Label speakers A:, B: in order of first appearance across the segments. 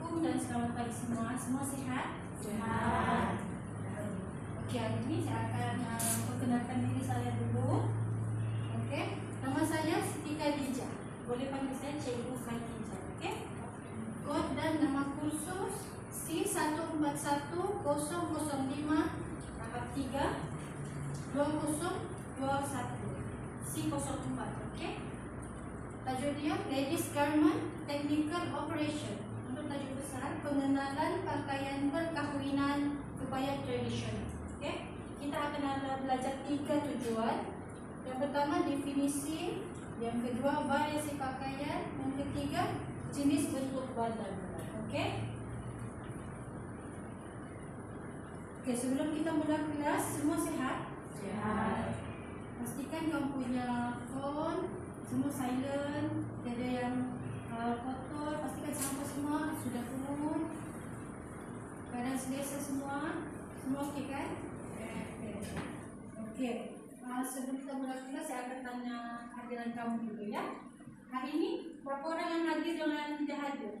A: Assalamualaikum dan selamat pagi semua. Semua sihat?
B: Sihat.
A: Okey, hari ini saya akan perkenalkan diri saya dulu. Okey, nama saya Siti Khadijah. Boleh panggil saya Cikgu Khadijah. Okey. Kod dan nama kursus C141005 tahap 3 2021 C04. Okey. Tajuk dia Ladies Garment Technical Operation. Untuk tajuk besar, pengenalan pakaian perkahwinan kebaya tradisional. Okey. Kita akan belajar 3 tujuan. Yang pertama definisi, yang kedua variasi pakaian, yang ketiga jenis bentuk badan. Okey. Okey, sebelum kita mula kelas, semua sihat?
B: Sihat.
A: Pastikan kamu punya phone semua silent, tiada yang kotor. Pastikan sampah semua sudah turun, keadaan selesa semua okey kan? Okey. Sebelum kita mula kelas, saya akan tanya hadiran kamu dulu ya. Hari ini berapa orang yang hadir dengan tidak hadir?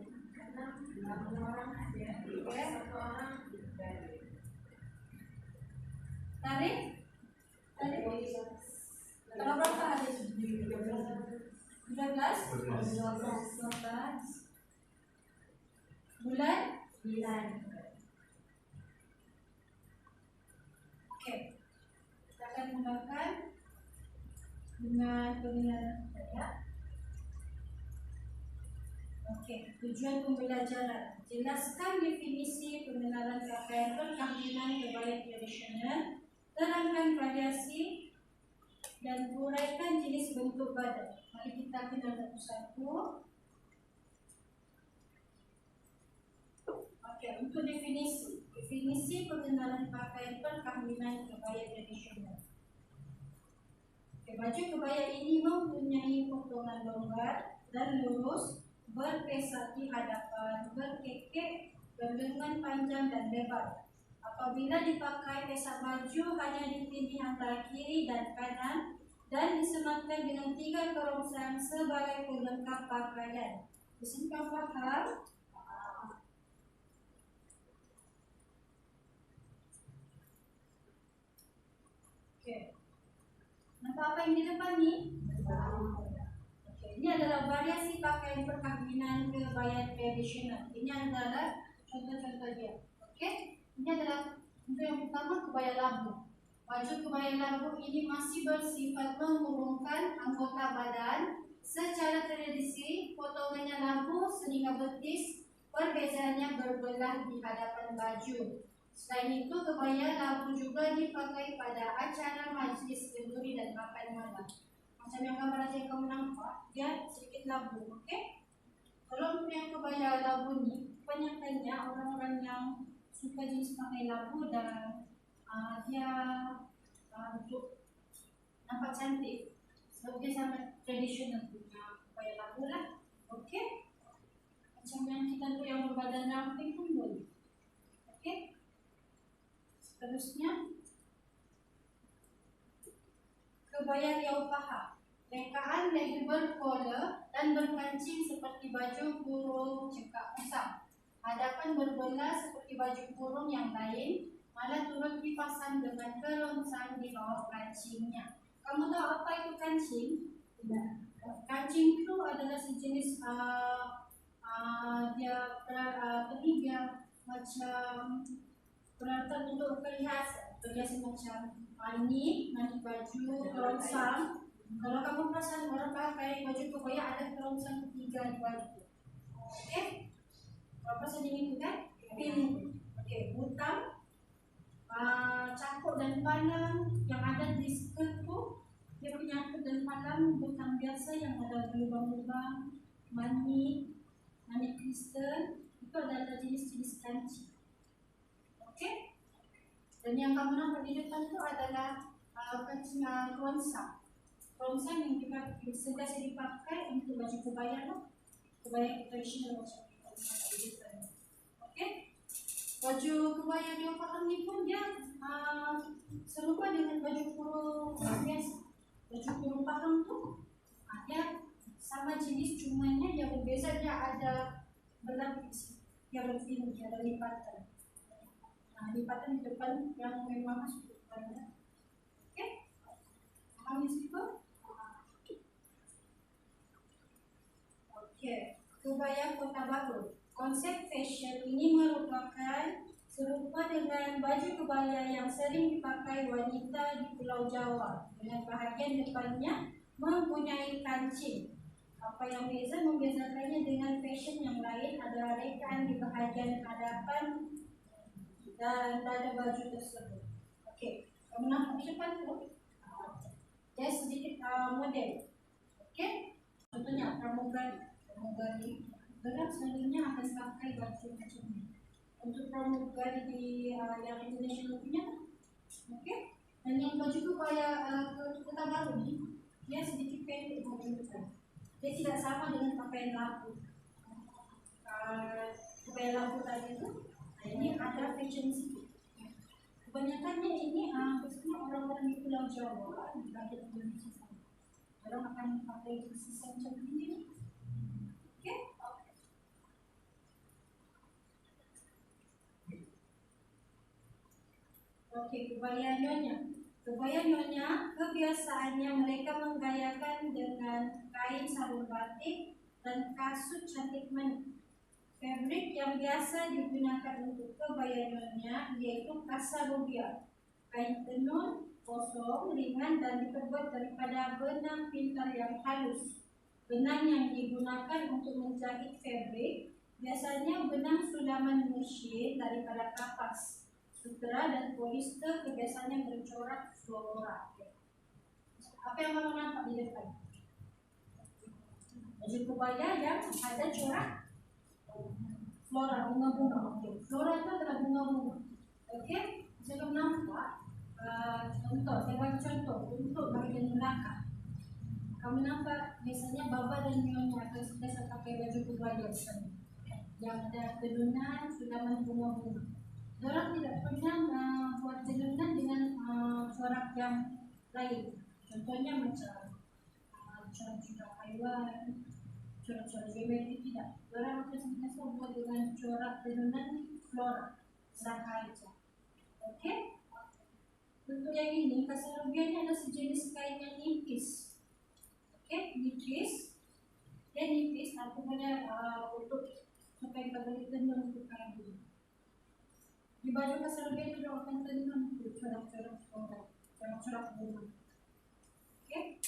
A: 6 orang hadir. Okey. 1 orang tidak hadir. Tarik? Tanggal berapa hari? 12? 12. Bulan? 9. Okey. Kita akan mulakan dengan pengenalan saya. Okey, tujuan pembelajaran. Jelaskan definisi pengenalan pakaian perkahwinan kebaya tradisional, terangkan variasi dan uraikan jenis bentuk badan. Mari kita kenal satu-satu. Okey, untuk definisi pengenalan pakaian perkahwinan kebaya tradisional. Okey, baju kebaya ini mempunyai potongan longgar dan lurus, berpesat di hadapan, berkekek, berlengan panjang dan lebar. Apabila dipakai, pesak baju hanya ditindih antara kiri dan kanan dan disematkan dengan 3 kerongsang sebagai pelengkap pakaian. Di sini kamu faham? Okey. Nampak apa yang di depan ni? Okey, ini adalah variasi pakaian perkahwinan kebaya tradisional. Ini adalah contoh-contoh dia. Okey. Ini adalah untuk yang pertama, kebaya labu. Baju kebaya labu ini masih bersifat mengurungkan anggota badan. Secara tradisi, potongannya labu sehingga betis, perbezaannya berbelah di hadapan baju. Selain itu, kebaya labu juga dipakai pada acara majlis kenduri dan makan malam. Macam yang gambar yang kamu nampak, dia sedikit labu. Okey? Kalau untuk yang kebaya labu ni, kebanyakannya orang-orang yang suka jenis pakai labu dan dia untuk nampak cantik. Sebab dia sangat tradisional punya kebaya labu lah. Okey? Macam yang kita tu yang berbadan ramping pun boleh. Okey? Seterusnya, kebaya riau paha. Rengkaan lebar collar dan berkancing seperti baju kurung cekak usang. Hadapan berbelah seperti baju kurung yang lain, malah turut dipasang dengan kerongsang di bawah kancingnya. Kamu tahu apa itu kancing? Tidak. Kancing itu adalah sejenis dia macam peralatan untuk perhiasan macam mani baju, kerongsang. Kalau kamu perasan orang pakai baju kebaya ada kerongsang 3 di baju. Okey? Apa saja itu kan? Pin. Okey, butang, cakuk dan palang yang ada di skirt tu, dia punya cakuk dan palang butang biasa yang ada lubang-lubang, mani kristal, itu adalah jenis-jenis kancing. Okey? Dan yang kamu nampak di depan tu adalah kancing kerongsang. Kerongsang yang juga sentiasa dipakai untuk baju kebaya lah. Kebaya tradisional macam okey. Baju kebaya dia pakai ni pun dia serupa dengan baju kurung biasa. Baju kurung pahang tu dia sama jenis, cumanya yang berbeza dia ada berlapis. huruf ini ada lipatan. Nah, lipatan di depan yang memang masuk ke depannya. Oke? Paham di situ? Oke, kebaya Kota Baru. Konsep fashion ini merupakan serupa dengan baju kebaya yang sering dipakai wanita di Pulau Jawa dengan bahagian depannya mempunyai kancing. Apa yang membedakannya dengan fashion yang lain adalah rekaan di bahagian hadapan dan dada baju tersebut. Oke, kamu nampak di depan tu? Dia sedikit model. Oke, contohnya pramugari berat selalunya akan pakai baju macam ini. Untuk pramugari di yang international punya, oke. Dan yang baju kebaya Kota Baru ni, dia sedikit pendek bajunya. Dia tidak sama dengan pakaian lampu. Kebaya lampu tadi itu, ini ada fashion sedikit. Kebanyakannya ini biasanya orang-orang di Pulau Jawa, di bagian Indonesia sana. Orang akan pakai sistem macam ini. Oke? Oke, kebaya nyonya. Kebaya nyonya kebiasaannya mereka menggayakan dengan kain sarung batik dan kasut cantik manik. Fabrik yang biasa digunakan untuk kebaya nyonya yaitu kasarubia, kain tenun, kosong, ringan dan diperbuat daripada benang pintar yang halus. Benang yang digunakan untuk menjahit fabrik biasanya benang sulaman mesin daripada kapas. Sutera dan polister kebiasaannya bercorak flora. Apa yang kamu nampak di depan? Baju kebaya yang ada corak flora, bunga-bunga. Okay. Flora itu adalah bunga-bunga. Oke, bisa kamu nampak? Contoh, saya bagi contoh untuk bagian belakang. Kamu nampak biasanya baba dan nyonya akan biasa pakai baju kebaya yang ada tenunan sulaman bunga-bunga. Orang tidak pernah buat tenunan dengan corak yang lain. Contohnya macam corak-corak haiwan, corak-corak geometri tidak. Orang akan senantiasa buat dengan corak tenunan flora sahaja. Oke? Untuk yang ini, kasarubia ada sejenis kain yang nipis. Oke, nipis. Dia nipis, aku punya untuk supaya kita boleh tenun untuk kain ini. Di baju kasarubia itu akan tenun corak-corak flora, corak-corak bunga. Oke?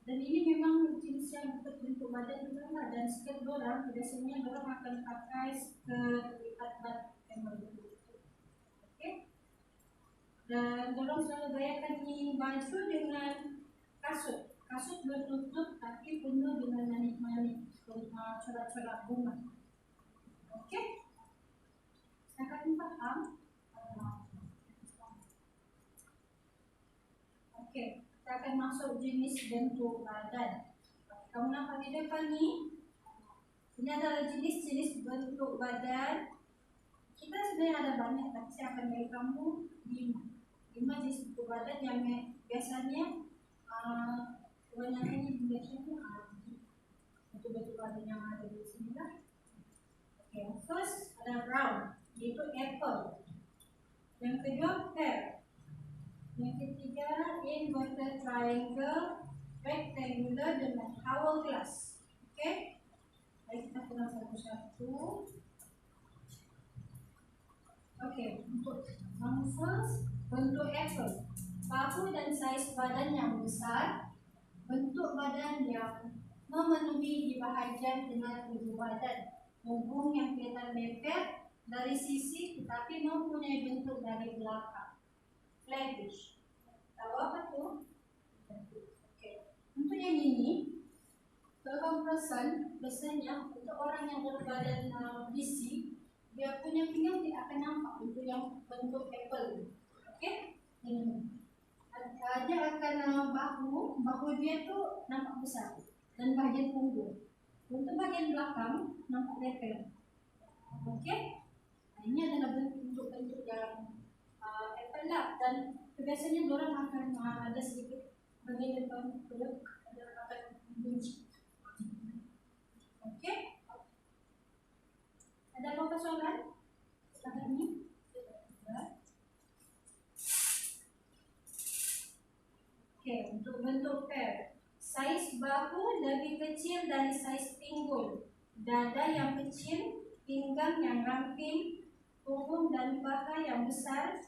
A: Dan ini memang jenis yang bentuk badan juga, dan skirt orang biasanya orang akan pakai skirt lipat badan yang berbeda. Oke? Dan orang selalu gayakan ini baju dengan kasut bertutup tapi penuh dengan manik-manik corak-corak bunga. Oke? Silakan paham? Oke, kita akan masuk jenis bentuk badan. Kamu nampak di depan ni, ini adalah jenis-jenis bentuk badan. Kita sebenarnya ada banyak, tapi saya akan bagi kamu 5 jenis bentuk badan yang biasanya kebanyakan di Indonesia itu bentuk badan yang ada di sini lah. Oke, first ada round, yaitu apple. Yang kedua pear. Yang ketiga inverted triangle, rectangular dengan hourglass. Oke, mari kita kenal satu-satu. Oke, untuk yang first bentuk apple, bahu dan saiz badan yang besar, bentuk badan yang memenuhi di bahagian dengan ujung badan, punggung yang kelihatan mepet dari sisi tetapi mempunyai bentuk dari belakang, flattish. Tahu apa tu? Oke. Untuk yang ini, kalau kamu perasan, biasanya untuk orang yang berbadan berisi, dia punya pinggang tidak akan nampak untuk yang bentuk apple. Oke? Ini. Dia akan bahu dia tu nampak besar dan bahagian punggung. Untuk bahagian belakang nampak leper. Oke? Ini adalah bentuk-bentuk yang apple lah, dan biasanya orang akan ada sedikit bagian depan perut akan bunyi. Oke? Ada apa soalan? Setakat ini? Okey, untuk bentuk pair. Saiz bahu lebih kecil dari saiz pinggul. Dada yang kecil, pinggang yang ramping, punggung dan paha yang besar.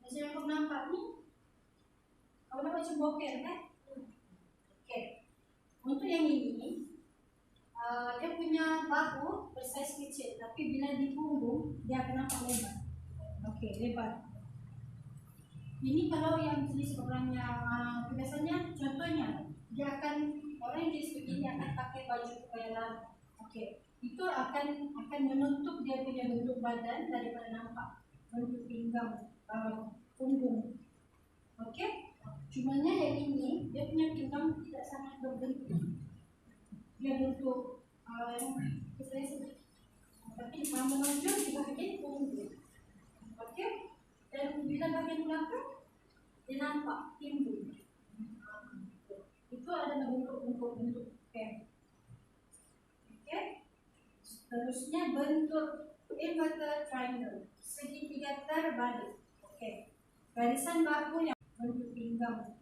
A: Macam kau nampak ni? Kau nampak macam boker kan? Okey. Untuk yang ini, dia punya bahu bersaiz kecil, tapi bila di punggung dia akan nampak lebar. Okey, lebar. Ini kalau yang jenis orang yang biasanya contohnya dia akan orang yang jenis begini akan pakai baju kebaya lama. Okey, itu akan menutup dia punya bentuk badan daripada nampak bentuk pinggang, punggung. Okey, cumanya yang ini dia punya pinggang tidak sangat berbentuk. Dia bentuk tapi menonjol di bahagian punggung. Okey, dan bila bahagian belakang dia nampak timbul. Itu adalah bentuk pair. Okey, seterusnya bentuk inverted triangle, segitiga terbalik. Okey, garisan bahu yang bentuk pinggang,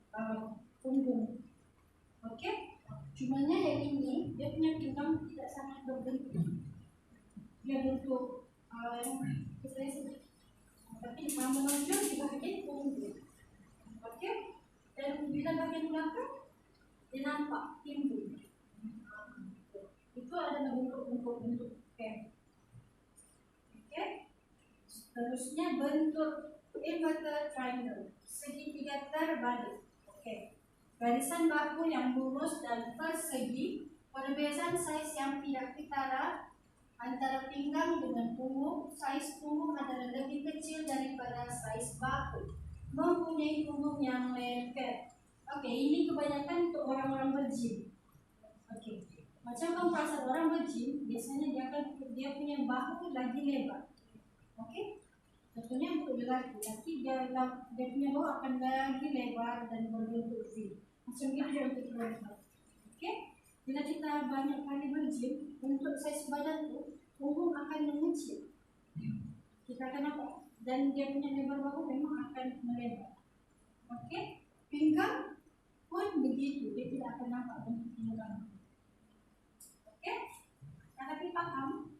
A: punggung. Okey, cumanya yang ini dia punya pinggang tidak sangat berbentuk. Dia bentuk tapi menonjol di bahagian punggung. Okey, dan bila bahagian belakang dia nampak timbul. Itu adalah bentuk pair. Okey, seterusnya bentuk inverted triangle, segitiga terbalik. Okey, garisan bahu yang lurus dan persegi, perbezaan saiz yang tidak ketara antara pinggang dengan punggung. Saiz punggung adalah lebih kecil daripada saiz bahu, mempunyai punggung yang lebar. Okey, ini kebanyakan untuk orang-orang bergym. Okey, macam kamu perasan orang bergym biasanya dia punya bahu lagi lebar. Okey, contohnya untuk lelaki, dia punya bahu akan lagi lebar dan berbentuk V. Macam ni dia untuk lelaki. Okey, bila kita banyak kali bergym, untuk saiz badan tu punggung akan mengecil. Kita akan nampak, dan dia punya lebar bahu memang akan melebar. Okey, pinggang pun begitu, dia tidak akan nampak bentuk pinggang. Okey, tapi faham?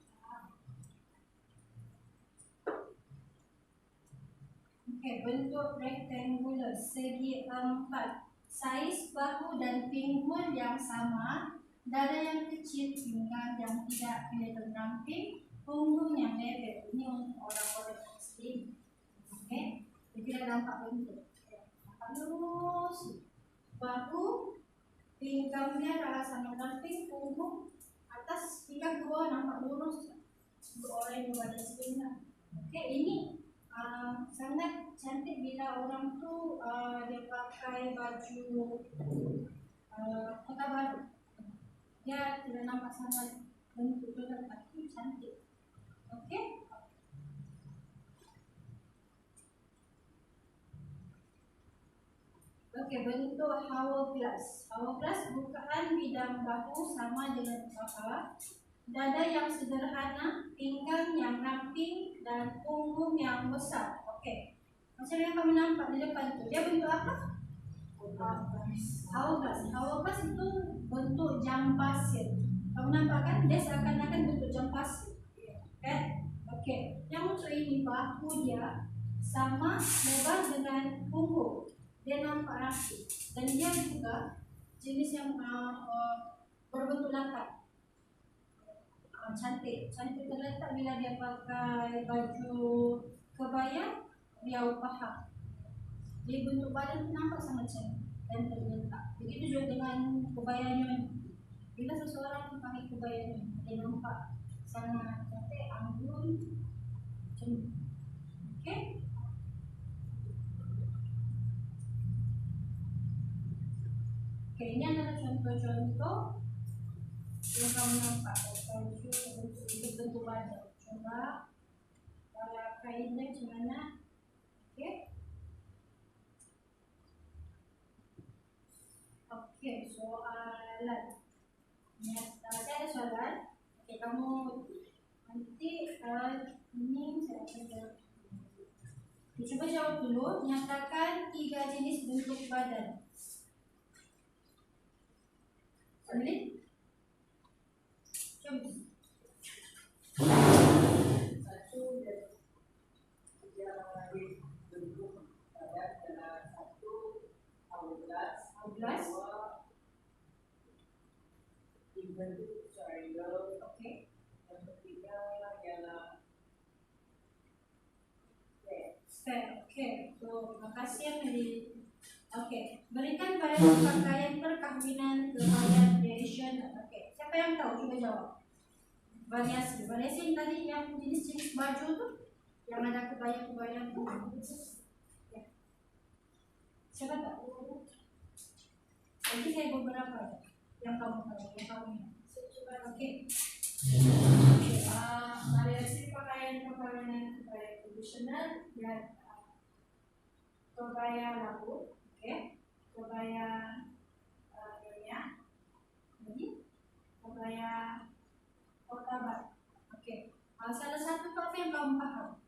A: Okey, bentuk rectangular, segi empat. Saiz bahu dan pinggul yang sama, dada yang kecil, pinggang yang tidak kelihatan ramping, punggung yang lebar. Ini untuk orang-orang muslim. Okey, jadi nampak bentuk. Nampak lurus. Bahu, pinggangnya sangat ramping, punggung atas, pinggang ke bawah nampak lurus. Untuk orang yang berbadan sebenar. Okey, ini sangat cantik bila orang tu dia pakai baju Kota Baru. Dia tidak nampak sangat bentuk berat tapi cantik. Okey. Okey, bentuk hourglass. Hourglass bukaan bidang bahu sama dengan paha. Dada yang sederhana, pinggang yang ramping dan punggung yang besar. Okey, macam yang kamu nampak di depan tu, dia bentuk apa? Hourglass. Hourglass itu bentuk jam pasir. Kamu nampak kan? Dia seakan-akan bentuk jam pasir. Kan? Okey, yang untuk ini bahu dia sama lebar dengan punggung. Dia nampak rapi dan dia juga jenis yang berbentuk lakat. Cantik terletak bila dia pakai baju kebaya riau paha. Dia bentuk badan nampak sangat cantik dan terletak. Begitu juga dengan kebayanya. Bila seseorang pakai kebayanya, dia nampak sangat cantik, anggun, macam ni. Okey. Okey, ini adalah contoh-contoh yang kamu nampak baju bentuk badan. Coba kainnya macam mana? Okey. Okey, soalan. Saya ada soalan. Okey, kamu Nanti ini saya akan jawab. Coba jawab dulu. Nyatakan 3 jenis bentuk badan. Ambil. Coba.
B: 1 dan 3 bentuk badan adalah 1 hourglass, 2 dibentuk triangle,
A: Oke.
B: yang ketiga adalah
A: Spare. Oke. Tuh, terima kasih ya Meli. Oke, berikan variasi pakaian perkahwinan kebayan tradisional. Oke, siapa yang tahu? Coba jawab. Variasi yang tadi yang jenis-jenis baju tuh, yang ada kebaya-kebaya tuh. Ya. Siapa tahu? Jadi saya beberapa ya, yang kamu tahu, yang kamu ingat. Oke.
B: variasi pakaian perkawinan kebaya tradisional dan kebaya labu, kebaya nyonya, kebaya kota baru.
A: Oke. Salah satu apa yang kamu paham?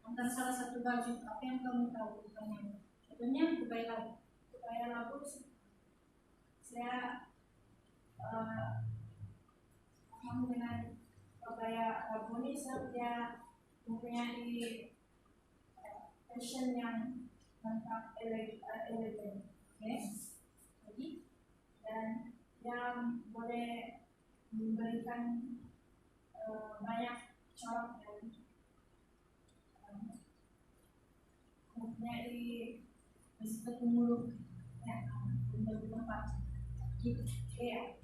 A: Antara salah satu baju apa yang kamu tahu tentangnya? Contohnya
B: Kebaya labu saya paham dengan kebaya labu ini dia mempunyai fashion yang mantap, elegan,
A: Jadi,
B: dan yang boleh memberikan banyak corak dan mempunyai
A: disebut muluk ya, untuk tempat. Gitu.
B: ya.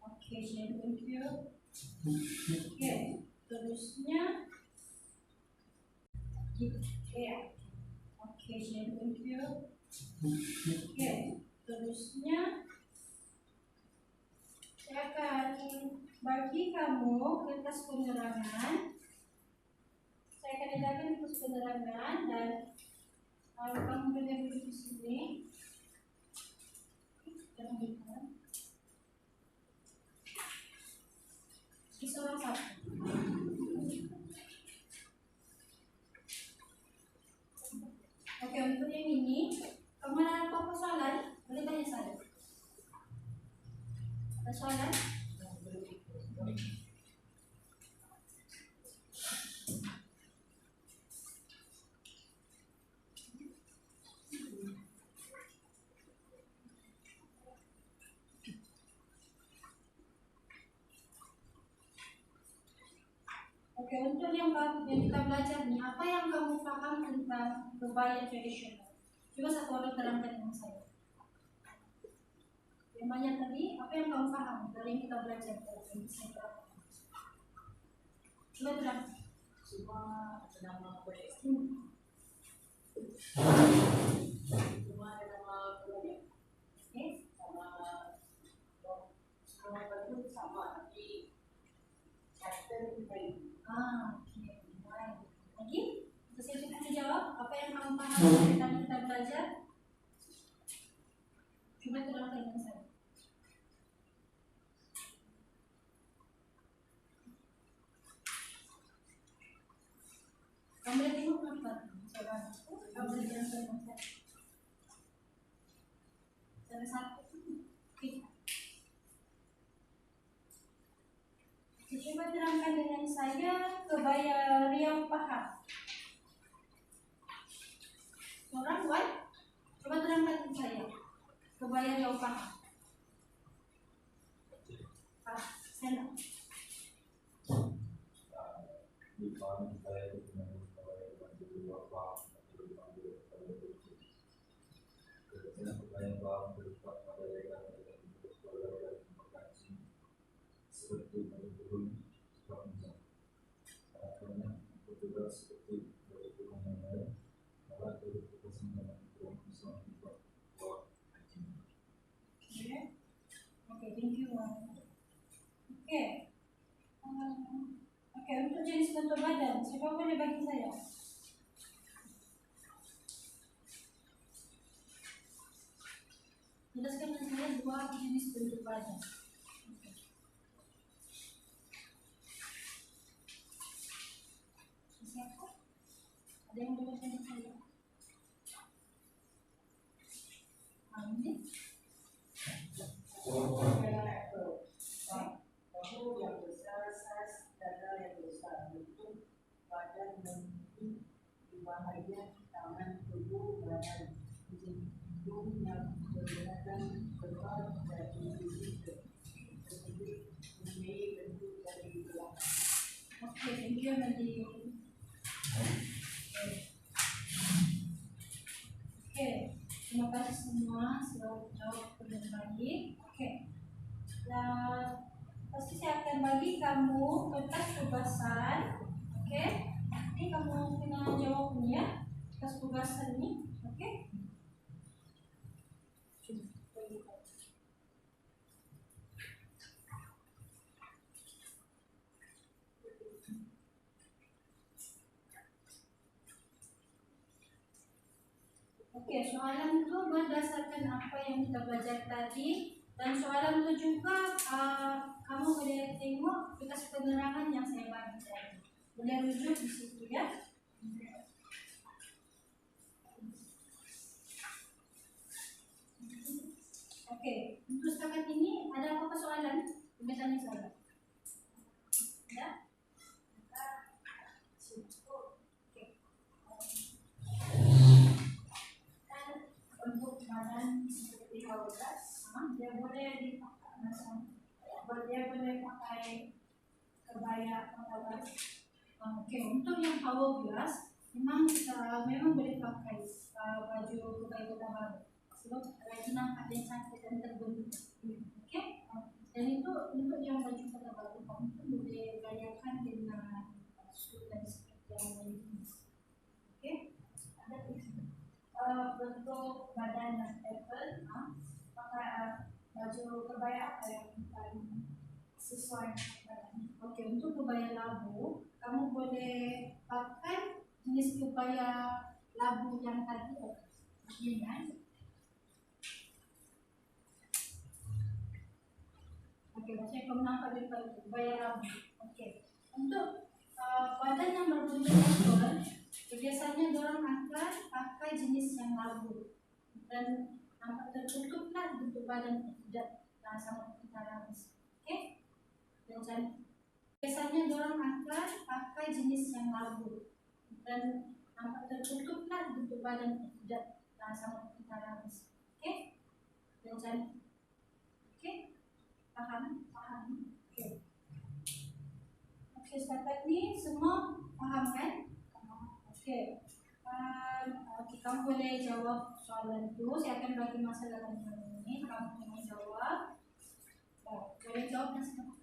A: Oke, thank you. Oke, terusnya gitu.
B: Ya.
A: Oke, thank you. Oke, terusnya saya akan bagi kamu kertas penerangan. Saya akan edarkan kertas penerangan dan kalau kamu berdiri di sini, jangan lupa. Seorang satu. Oke, untuk yang ini, kamu ada apa soalan? Boleh tanya saya. Ada soalan? Oke, untuk yang kita belajar nih, apa yang kamu paham tentang kebaya tradisional? Coba satu orang terangkan dengan saya. Yang banyak tadi, apa yang kamu paham dari yang kita belajar tadi? Coba terang.
B: Semua ada nama kulit. Semua ada nama kulit. Sama semua baju sama tapi pattern lain.
A: Oke, baik. Lagi? Terus saya cukup menjawab apa yang kamu paham dari tadi kita belajar? Coba terangkan dengan saya. Kamu boleh tengok apa? Kamu boleh terangkan dengan saya. Salah satu. Oke. Coba terangkan dengan saya kebaya Riau Paha. Orang buat? Coba terangkan dengan saya kebaya Riau Paha. Saya Oke, thank you. Oke. Oke, untuk jenis bentuk badan, siapa boleh bagi saya? Jelaskan dengan saya 2 jenis bentuk badan. Ada yang boleh tanya saya? Ini.
B: Kamu yang besar, size dada yang besar, bentuk badan yang tinggi, di bahagian tangan, tubuh, badan, hidung yang berbadan tebal dari sisi tersebut mempunyai bentuk dari belakang.
A: Oke, thank you Nadia. Oke, terima kasih semua sudah jawab dengan baik. Oke, nah, pasti saya akan bagi kamu kertas tugasan. Oke, ini kamu kena jawabnya kertas tugasan ini. Oke. Oke, soalan itu berdasarkan apa yang kita belajar tadi, dan soalan itu juga kamu boleh tengok kertas penerangan yang saya bagi tadi. Boleh rujuk di situ ya. Oke, untuk setakat ini ada apa-apa soalan? Boleh tanya saya. Ya? Oke. Untuk badan seperti hourglass, dia boleh dipakai macam, dia boleh pakai kebaya hourglass. Oke, untuk yang hourglass memang memang boleh pakai baju kebaya baru. Sebab lagi nampak yang cantik dan terbentuk. Oke, dan itu untuk yang baju kebaya baru kamu pun boleh gayakan dengan suit dan skirt yang lain. Oke, ada bentuk badan yang stable, pakai baju kebaya apa yang paling sesuai dengan badan. Oke, untuk kebaya labu, kamu boleh pakai jenis kebaya labu yang tadi, begini kan? Oke, maksudnya kamu nampak di kebaya labu. Oke, untuk badan yang berbentuk stable, biasanya orang akan pakai jenis yang labu dan nampak tertutup lah bentuk badan, tidak sangat terlalu. Oke, dan biasanya orang akan pakai jenis yang labu dan nampak tertutup lah bentuk badan, tidak sangat terlalu. Oke, dan oke, paham? Oke. Oke, setakat ini semua paham kan? Oke, kamu boleh jawab soalan itu. Saya akan bagi masa dalam ini. Kamu boleh jawab. Boleh jawab dan semua.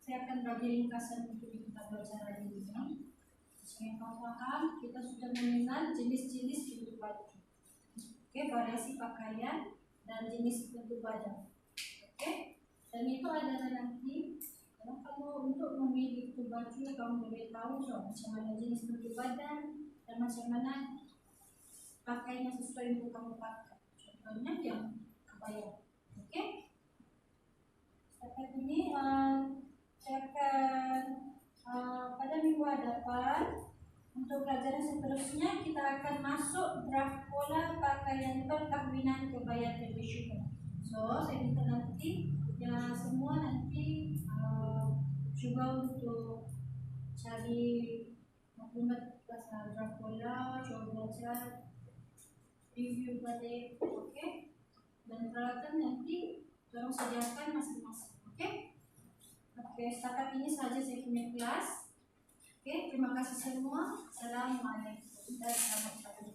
A: Saya akan bagi ringkasan untuk kita baca lagi ini. Supaya kau paham, kita sudah mengenal jenis-jenis bentuk baju. Oke, variasi pakaian dan jenis bentuk badan. Oke, dan itu adalah nanti kalau untuk memilih bentuk baju kamu boleh tahu macam mana jenis bentuk badan dan macam mana pakaian yang sesuai untuk kamu pakai. Contohnya yang kebaya. Oke, setelah ini saya akan pada minggu hadapan untuk pelajaran seterusnya kita akan masuk draft pola pakaian perkahwinan kebaya tradisional. So saya minta nanti ya semua nanti coba untuk cari maklumat pasal draft pola, coba baca review balik, oke? Dan peralatan nanti tolong sediakan masing-masing, oke? Oke, setakat ini saja saya punya kelas. Oke, terima kasih semua. Assalamualaikum dan selamat pagi.